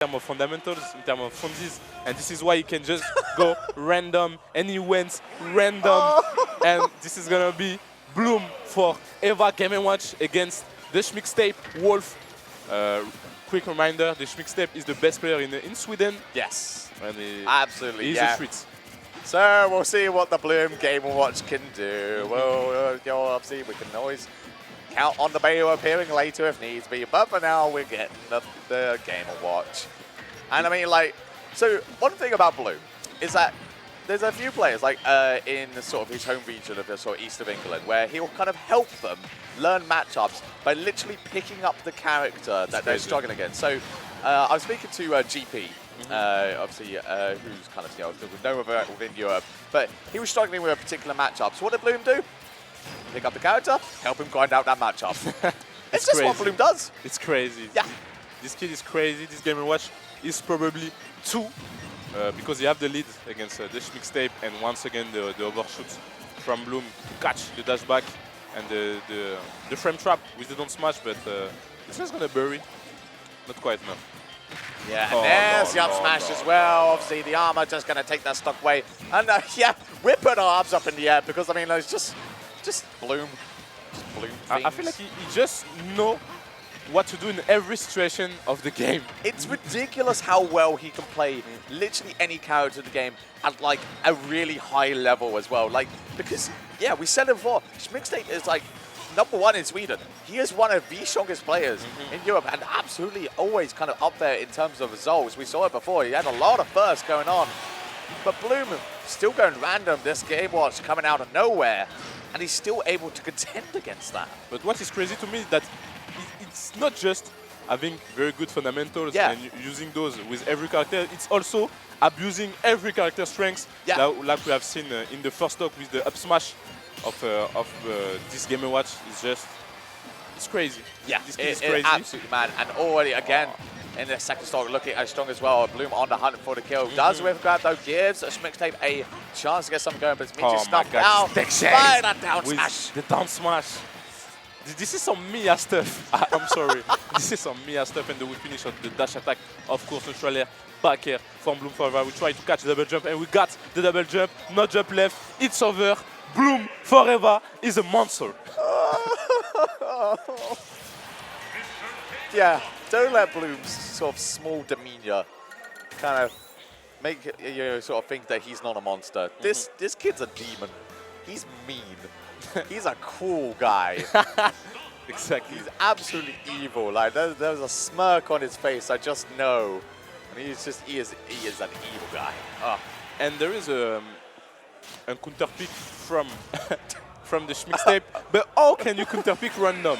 terms of fundamentals, in terms of fundies, and this is why you can just go random, and he went random, and this is gonna be Bloom4Eva Game & Watch against the SCHMIXTAPE Wolf. Quick reminder, the SCHMIXTAPE is the best player in Sweden. Yes, And absolutely, he's yeah. a treat. So we'll see what the Bloom Game & Watch can do. Well, obviously we can always count on the Bayo appearing later if needs be, but for now we're getting the Game & Watch. And I mean, like, so one thing about Bloom is that there's a few players, like in sort of his home region of the sort of east of England, where he'll kind of help them learn matchups by literally picking up the character that they're struggling against. So I was speaking to GP, obviously, who's kind of, known within Europe, but he was struggling with a particular matchup. So what did Bloom do? Pick up the character, help him grind out that matchup. It's just what Bloom does. It's crazy. Yeah. This kid is crazy. This Game & Watch is probably 2 because you have the lead against the SCHMIXTAPE, and once again the overshoot from Bloom to catch the dash back and the frame trap with the don't smash, but it's just gonna bury. Not quite, man. Yeah, and there's the up smash as well. Obviously, the armor just going to take that stock away. And yeah, we're putting our arms up in the air because, I mean, it's just Bloom. Just Bloom I feel like he just know what to do in every situation of the game. It's ridiculous how well he can play literally any character in the game at, like, a really high level as well. Like, because, yeah, we said it before, SCHMIXTAPE is, like, #1 in Sweden. He is one of the strongest players in Europe and absolutely always kind of up there in terms of results. We saw it before. He had a lot of firsts going on. But Bloom still going random. This Game Watch coming out of nowhere. And he's still able to contend against that. But what is crazy to me is that it's not just having very good fundamentals and using those with every character. It's also abusing every character's strengths, like we have seen in the first talk with the up smash of this Game & Watch. It's crazy. Yeah, this kid is crazy. Absolutely, man. And already again in the second stock, looking as strong as well. Bloom on the hunt for the kill. Does with grab though, gives SCHMIXTAPE a chance to get something going, but it's Michi stuffed out. By that down smash. The down smash. This is some Mia stuff. I'm sorry. This is some Mia stuff, and the whip finish of the dash attack. Of course, neutral air back here from Bloom4Eva. We try to catch the double jump, and we got the double jump. No jump left. It's over. Bloom4Eva is a monster. Yeah, don't let Bloom's sort of small demeanor kind of make you sort of think that he's not a monster. This kid's a demon. He's mean. He's a cool guy. Exactly. He's absolutely evil. Like there's a smirk on his face. I just know. And he is an evil guy. And there is a counter pick from the SCHMIXTAPE, but how can you counter pick random?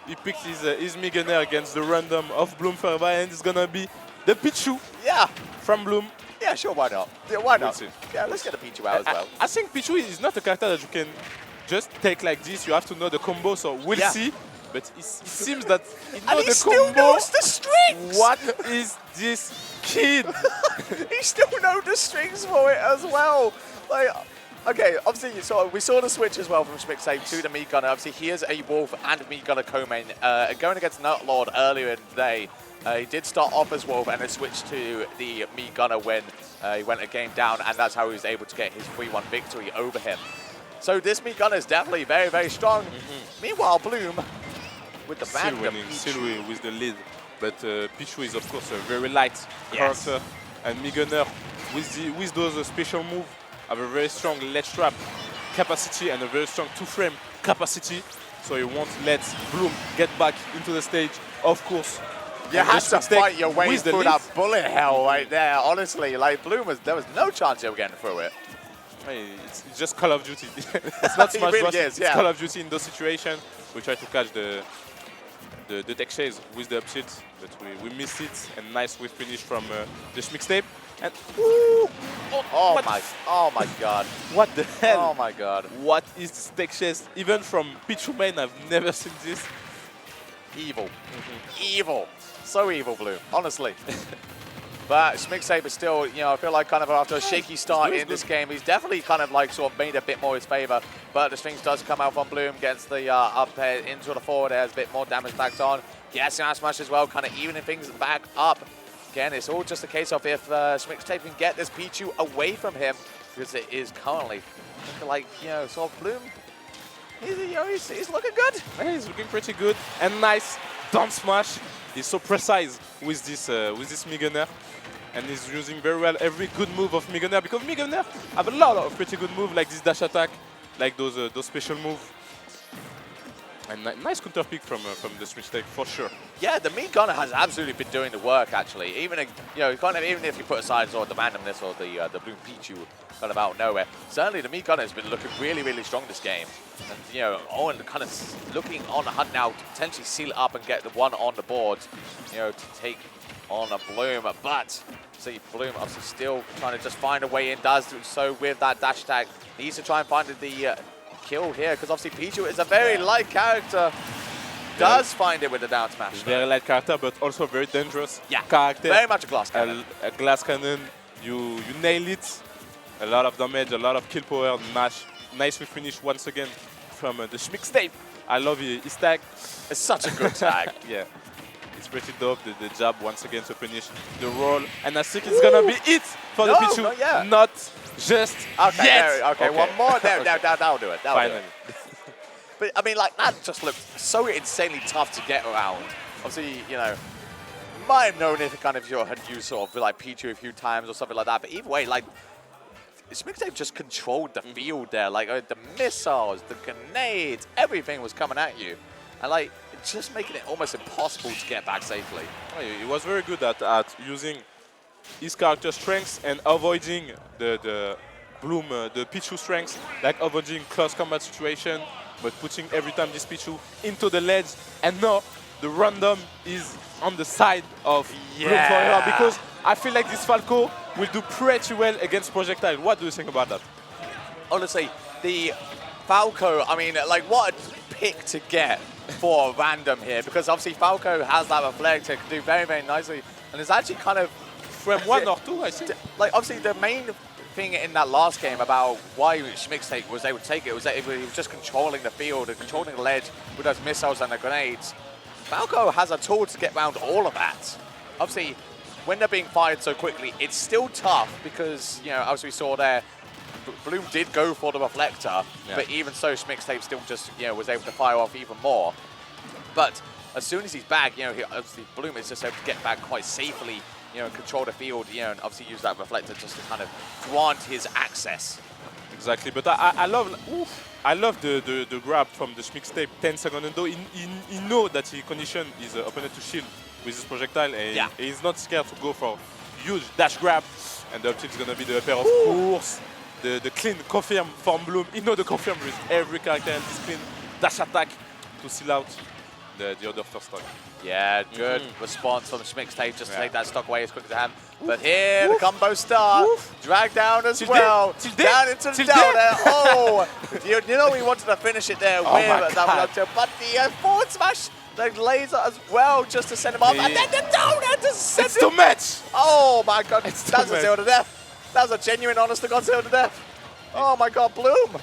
He picked his Gunner against the random of Bloom4Eva, and it's gonna be the Pichu from Bloom. Yeah, sure, why not? Yeah, why not? We'll yeah, let's get a Pichu out as well. I think Pichu is not a character that you can just take like this. You have to know the combo, so we'll see. But it seems that he knows the still combo. Knows the strings! What is this kid? He still knows the strings for it as well. Like, okay, obviously, so we saw the switch as well from SCHMIXTAPE to the Meat Gunner. Obviously, he is a Wolf and Meat Gunner co-main. Going against Nutlord earlier in the day, he did start off as Wolf and then switched to the Meat Gunner when he went a game down, and that's how he was able to get his 3-1 victory over him. So this Meat Gunner is definitely very, very strong. Meanwhile, Bloom with the still winning, still with the lead. But Pichu is, of course, a very light character, and Meat Gunner with those special moves have a very strong ledge trap capacity and a very strong 2-frame capacity, so you won't let Bloom get back into the stage, of course. You have to fight your way through that bullet hell right there, honestly. Like, Bloom, there was no chance you were getting through it. It's just Call of Duty. It's not Smash Bros. It's Call of Duty in those situations. We try to catch the tech chase with the upshit, but we missed it, and nice whip finish from the SCHMIXTAPE. And oh my god. What the hell? Oh my god. What is this tech chase? Even from Pichu main, I've never seen this. Evil. Evil. So evil, Bloom, honestly. But SCHMIXTAPE is still, you know, I feel like kind of after a shaky start in this game, he's definitely kind of like sort of made a bit more his favor. But the strings does come out from Bloom, gets the up air into the forward air, has a bit more damage backed on. Yes, smash as well, kind of evening things back up. Again, it's all just a case of if SCHMIXTAPE can get this Pichu away from him, because it is currently like, you know, sort of Bloom. He's looking good. Yeah, he's looking pretty good and nice. Down smash. He's so precise with this Migener, and he's using very well every good move of Migener, because Migener have a lot of pretty good moves like this dash attack, like those special moves. And nice counter pick from the SCHMIXTAPE for sure. Yeah, the Meat Gunner has absolutely been doing the work actually. Even even if you put aside sort of the randomness or the Bloom Pichu kind of out of nowhere, certainly the Meat Gunner has been looking really strong this game. And you know, Owen kind of looking on the hunt now to potentially seal it up and get the one on the board, you know, to take on a Bloom. But see, Bloom obviously still trying to just find a way in. Does so with that dash attack. Needs to try and find the kill here, because obviously Pichu is a very light character. Does find it with the down smash. Very light character, but also very dangerous character. Very much a glass cannon. A glass cannon. You nail it. A lot of damage, a lot of kill power. Nice finish once again from the SCHMIXTAPE. I love his tag. It's such a good tag. Yeah, it's pretty dope. The jab once again to finish the roll, and I think it's gonna be it for the Pichu. Not just yet. Okay, one more. That'll do it. Finally. But I mean, like, that just looked so insanely tough to get around. Obviously, you know, might have known if kind of you had used sort of like Pichu a few times or something like that. But either way, like, SCHMIXTAPE just controlled the field there. Like, the missiles, the grenades, everything was coming at you. And, like, just making it almost impossible to get back safely. Oh, he was very good at using his character strengths and avoiding the Bloom, the Pichu strengths, like avoiding close combat situation, but putting every time this Pichu into the ledge. And now the random is on the side of Bloom4Eva, because I feel like this Falco will do pretty well against projectile. What do you think about that? Honestly, the Falco, I mean, like, what a pick to get for a random here, because obviously Falco has that reflector, can do very nicely, and it's actually kind of from 1 or 2, I think. Like, obviously the main thing in that last game about why SCHMIXTAPE was able to take it was that he was just controlling the field and controlling the ledge with those missiles and the grenades. Falco has a tool to get around all of that. Obviously, when they're being fired so quickly, it's still tough because, you know, as we saw there, Bloom did go for the reflector, but even so, SCHMIXTAPE still just, you know, was able to fire off even more. But as soon as he's back, you know, obviously Bloom is just able to get back quite safely, you know, and control the field, you know, and obviously use that reflector just to kind of grant his access. Exactly, but I love the grab from the SCHMIXTAPE 10 seconds ago. He know that he conditioned his opponent to shield with his projectile, and he's not scared to go for huge dash grab. And the up tilt is gonna be the pair of course. The clean confirm from Bloom. He know the confirm with every character and this clean dash attack to seal out the other first stock. Yeah, good response from SCHMIXTAPE just to take that stock away as quick as I can. But here, the combo start, drag down as well, down into the down there. Oh, you know we wanted to finish it there with that, but the forward smash, the laser as well, just to send him off, and then the down to send it's too much. Oh my God, that's a 0 to death. That was a genuine, honest-to-God 0 to death. Oh my God, Bloom.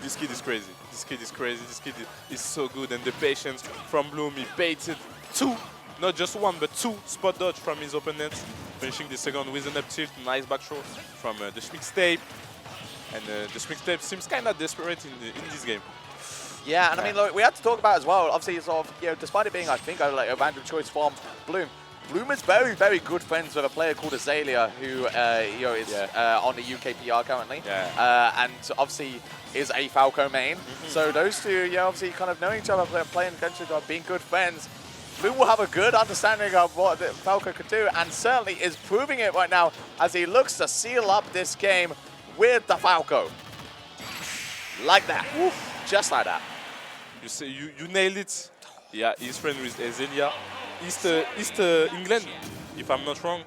This kid is crazy. This kid is crazy. This kid is so good, and the patience from Bloom. He baited 2, not just 1, but 2 spot dodge from his opponents, finishing the second with an up tilt. Nice back throw from the SCHMIXTAPE, and the SCHMIXTAPE seems kind of desperate in this game. Yeah, and I mean, look, we have to talk about as well. Obviously, sort of, you know, despite it being, I think, like a random choice from Bloom. Bloom is very good friends with a player called Azalea, who you know, is on the UKPR currently, and obviously is a Falco main. So those two, you know, obviously kind of knowing each other, playing against each other, being good friends. Bloom will have a good understanding of what Falco could do, and certainly is proving it right now as he looks to seal up this game with the Falco. Like that, just like that. You say you nailed it. Yeah, he's friend with Azalea. East England, if I'm not wrong.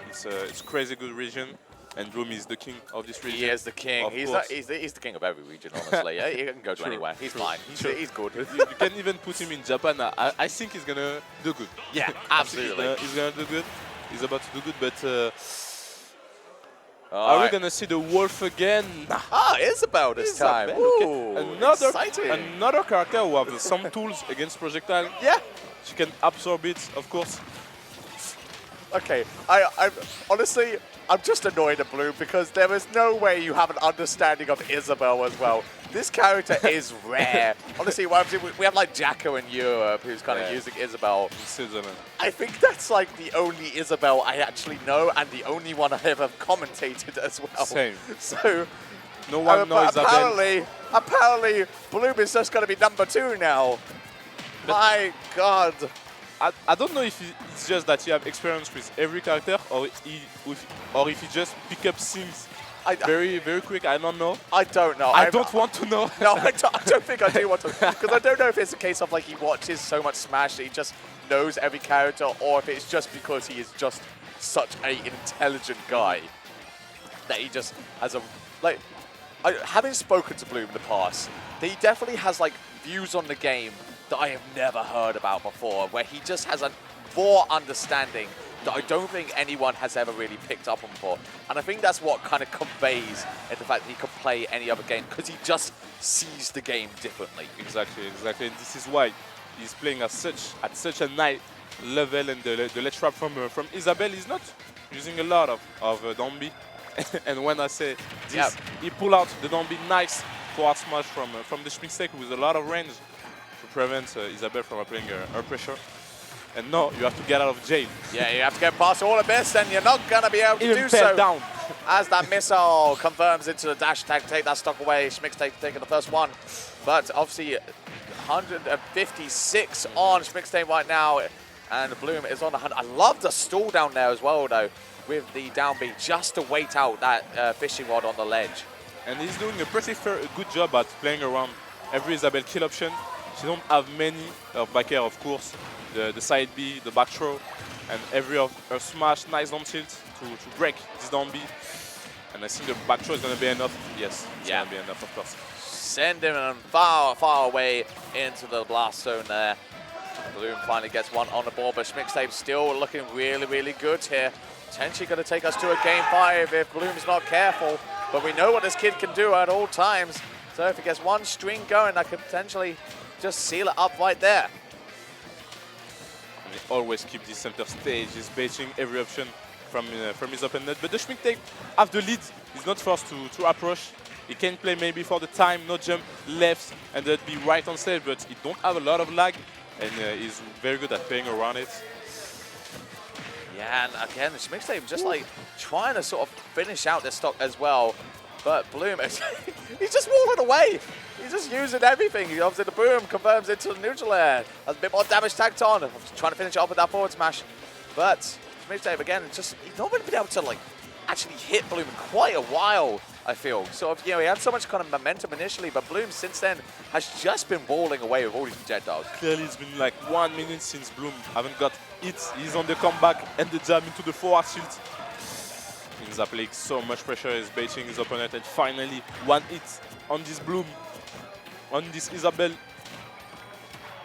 It's a crazy good region, and Bloom is the king of this region. He is the king. He's the king of every region, honestly. Yeah, he can go to anywhere. He's fine. He's good. You can even put him in Japan. I think he's gonna do good. Yeah, absolutely. He's gonna do good. is about to do good, but are we gonna see the wolf again? Ah, Isabel this time. Ooh, another character who has some tools against projectile. Yeah. She can absorb it, of course. Okay, I'm honestly, I'm just annoyed at Bloom because there is no way you have an understanding of Isabel as well. This character is rare. Honestly, we have like Jacko in Europe who's kind of using Isabel. I think that's like the only Isabel I actually know and the only one I ever commentated as well. Same. So, no one knows apparently, Bloom is just going to be number 2 now. But my God. I don't know if it's just that you have experience with every character or if you just pick up things very, very quick. I don't know. I don't know. I don't want to know. No, I don't think I do want to. Because I don't know if it's a case of like he watches so much Smash that he just knows every character or if it's just because he is just such an intelligent guy that he just has a... Like, having spoken to Bloom in the past, he definitely has like views on the game that I have never heard about before, where he just has a raw understanding that I don't think anyone has ever really picked up on before. And I think that's what kind of conveys in the fact that he can play any other game, because he just sees the game differently. Exactly. And this is why he's playing at such a high level, and the ledge trap from Isabel is not using a lot of down B. And when I say this, he pull out the down B nice forward smash from the SCHMIXTAPE with a lot of range to prevent Isabel from applying her pressure. And no, you have to get out of jail. Yeah, you have to get past all of this, and you're not going to be able to do so. Down. As that missile confirms into the dash tag, take that stock away. SCHMIXTAPE taking the first one. But obviously, 156 on SCHMIXTAPE right now. And Bloom is on the 100. I love the stall down there as well, though, with the down B, just to wait out that fishing rod on the ledge. And he's doing a pretty good job at playing around every Isabel kill option. She don't have many back air, of course. The side B, the back throw, and every of her smash, nice down tilt to break this down B. And I think the back throw is going to be enough. Yes, it's going to be enough, of course. Send him far, far away into the blast zone there. Bloom finally gets one on the board, but SCHMIXTAPE still looking really, really good here. Potentially going to take us to a game 5 if Bloom's not careful. But we know what this kid can do at all times. So if he gets one string going, that could potentially just seal it up right there. And he always keep this center stage. He's baiting every option from his open net. But the SCHMIXTAPE have the lead. He's not forced to approach. He can play maybe for the time, no jump left, and that'd be right on stage. But he don't have a lot of lag, and he's very good at playing around it. Yeah, and again, SCHMIXTAPE just like trying to sort of finish out their stock as well. But Bloom, he's just walking away. He's just using everything. He obviously the boom confirms into the neutral air. Has a bit more damage tagged on. Trying to finish it off with that forward smash. But SCHMIXTAPE again, just he's not really been able to like actually hit Bloom in quite a while, I feel. So he had so much kind of momentum initially, but Bloom since then has just been rolling away with all these projectiles. Clearly it's been like 1 minute since Bloom haven't got hits. He's on the comeback and the jab into the forward tilt. He's applying so much pressure, he's baiting his opponent, and finally one hit on this Bloom, on this Isabel.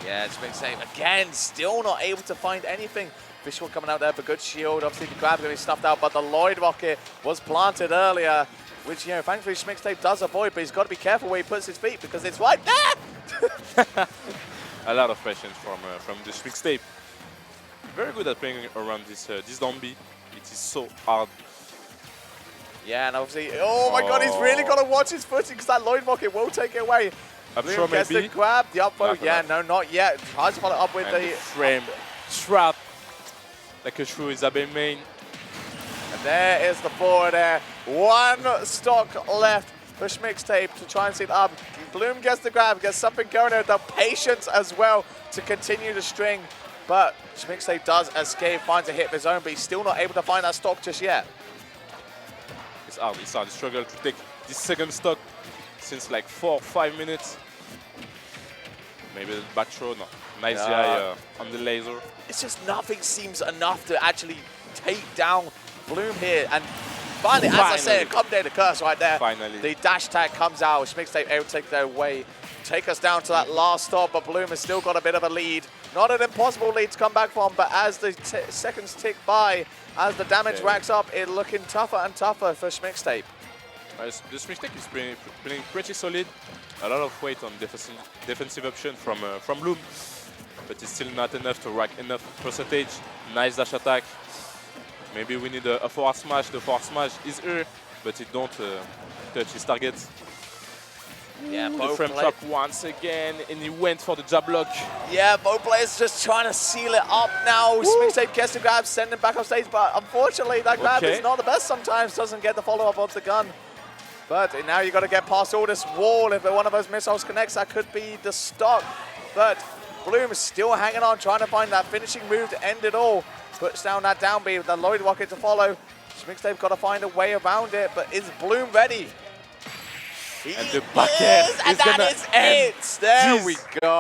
Yeah, SCHMIXTAPE again, still not able to find anything. Visual coming out there for good shield. Obviously the grab going to be stuffed out, but the Lloyd rocket was planted earlier, which, thankfully SCHMIXTAPE does avoid, but he's got to be careful where he puts his feet because it's right there. A lot of patience from the SCHMIXTAPE. Very good at playing around this down B. It is so hard. Yeah, and obviously, oh my God, he's really got to watch his footing because that Lloyd rocket will take it away. I'm sure gets maybe. the grab, the up throw. Yeah, no, not yet. Tries to follow up with the frame trap, like a true Isabel main. And there is the forward air. One stock left for SCHMIXTAPE to try and see it up. Bloom gets the grab, gets something going there. The patience as well to continue the string. But SCHMIXTAPE does escape, finds a hit of his own, but he's still not able to find that stock just yet. It's hard. He struggled to take this second stock since like 4 or 5 minutes. Maybe the back throw, no. Nice GI on the laser. It's just nothing seems enough to actually take down Bloom here. And finally, as I said, come there, the curse right there. Finally. The dash tag comes out. SCHMIXTAPE able to take their way, take us down to that last stop, but Bloom has still got a bit of a lead. Not an impossible lead to come back from, but as the seconds tick by, as the damage racks up, it's looking tougher and tougher for SCHMIXTAPE. The SCHMIXTAPE is playing pretty solid. A lot of weight on defensive option from Bloom, but it's still not enough to rack enough percentage. Nice dash attack. Maybe we need a forward smash. The forward smash is here, but it don't touch his target. Yeah, the frame trap once again, and he went for the jab block. Yeah, both players just trying to seal it up now. SCHMIXTAPE gets the grab, send him back off stage, but unfortunately that grab is not the best sometimes, doesn't get the follow-up of the gun. But now you got to get past all this wall. If one of those missiles connects, that could be the stop. But Bloom is still hanging on, trying to find that finishing move to end it all. Puts down that down B with the Lloyd rocket to follow. SCHMIXTAPE got to find a way around it, but is Bloom ready? And the back air and that is it. There we go.